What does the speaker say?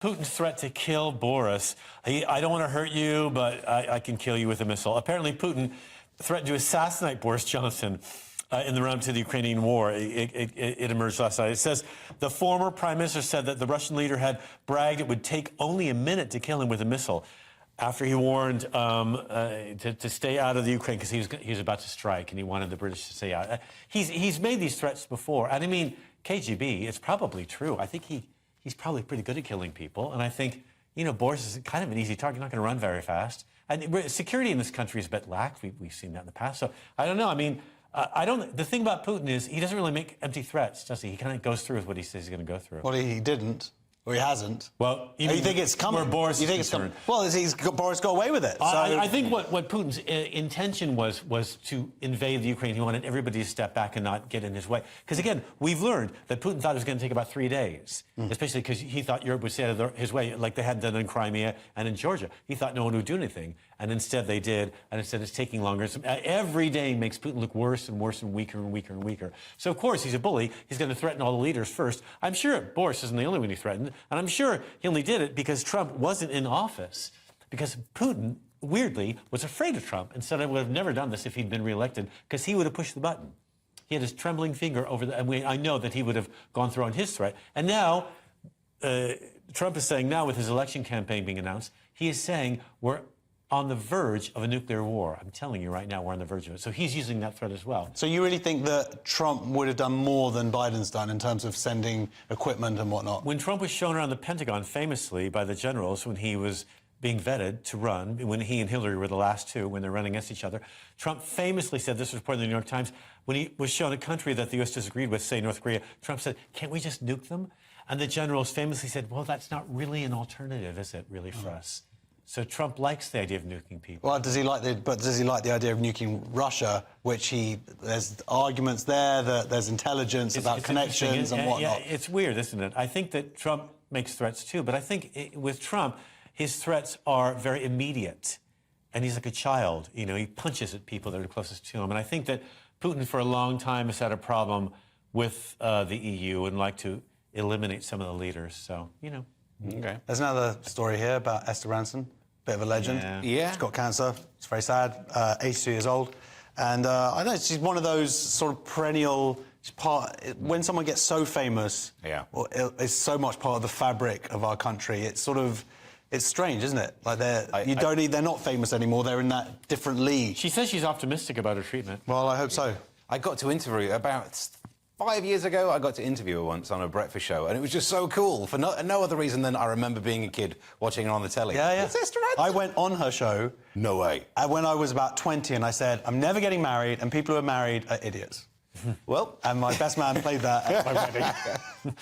Putin's threat to kill Boris. I don't want to hurt you, but I can kill you with a missile. Apparently, Putin threatened to assassinate Boris Johnson in the run-up to the Ukrainian war. It emerged last night. It says the former prime minister said that the Russian leader had bragged it would take only a minute to kill him with a missile, after he warned to stay out of the Ukraine because he was about to strike and he wanted the British to stay out. He's made these threats before, and I mean, KGB, it's probably true. I think he's probably pretty good at killing people, and I think, you know, Boris is kind of an easy target, not going to run very fast. And security in this country is a bit lax. We've seen that in the past. So I don't know. I mean, the thing about Putin is he doesn't really make empty threats, does he? He kind of goes through with what he says he's going to go through. Well, he didn't. Or he hasn't. Well, you think it's coming? Where Boris you think it's coming? Well, Boris got away with it. So. I think what Putin's intention was to invade the Ukraine. He wanted everybody to step back and not get in his way. Because again, we've learned that Putin thought it was going to take about 3 days, especially because he thought Europe would stay out of his way, like they had done in Crimea and in Georgia. He thought no one would do anything, and instead they did. And instead, it's taking longer. So every day makes Putin look worse and worse and weaker and weaker and weaker. So of course he's a bully. He's going to threaten all the leaders first. I'm sure Boris isn't the only one he threatened, and I'm sure he only did it because Trump wasn't in office, because Putin, weirdly, was afraid of Trump and said I would have never done this if he'd been reelected, because he would have pushed the button. He had his trembling finger over the... I know that he would have gone through on his threat. And now, Trump is saying now, with his election campaign being announced, he is saying we're on the verge of a nuclear war. I'm telling you right now, we're on the verge of it. So he's using that threat as well. So you really think that Trump would have done more than Biden's done in terms of sending equipment and whatnot? When Trump was shown around the Pentagon famously by the generals when he was being vetted to run, when he and Hillary were the last two, when they're running against each other, Trump famously said, this was reported in the New York Times, when he was shown a country that the U.S. disagreed with, say North Korea, Trump said, can't we just nuke them? And the generals famously said, well, that's not really an alternative, is it, really, for us? So Trump likes the idea of nuking people. Well, does he like the idea of nuking Russia, which there's arguments there that there's intelligence about connections and whatnot? Yeah, it's weird, isn't it? I think that Trump makes threats too, but I think with Trump, his threats are very immediate. And he's like a child, you know, he punches at people that are closest to him. And I think that Putin for a long time has had a problem with the EU and like to eliminate some of the leaders, so, you know. Okay. There's another story here about Esther Rantzen. Bit of a legend. Yeah. She's got cancer. It's very sad. 82 years old. And I know she's one of those sort of perennial... when someone gets so famous, well, it's so much part of the fabric of our country. It's sort of... It's strange, isn't it? Like they're not famous anymore. They're in that different league. She says she's optimistic about her treatment. Well, I hope so. I got to interview about 5 years ago. I got to interview her once on a breakfast show, and it was just so cool for no other reason than I remember being a kid watching her on the telly. Yeah. It's Esther Rantzen. I went on her show. No way. When I was about 20, and I said, I'm never getting married, and people who are married are idiots. Well, and my best man played that at my wedding.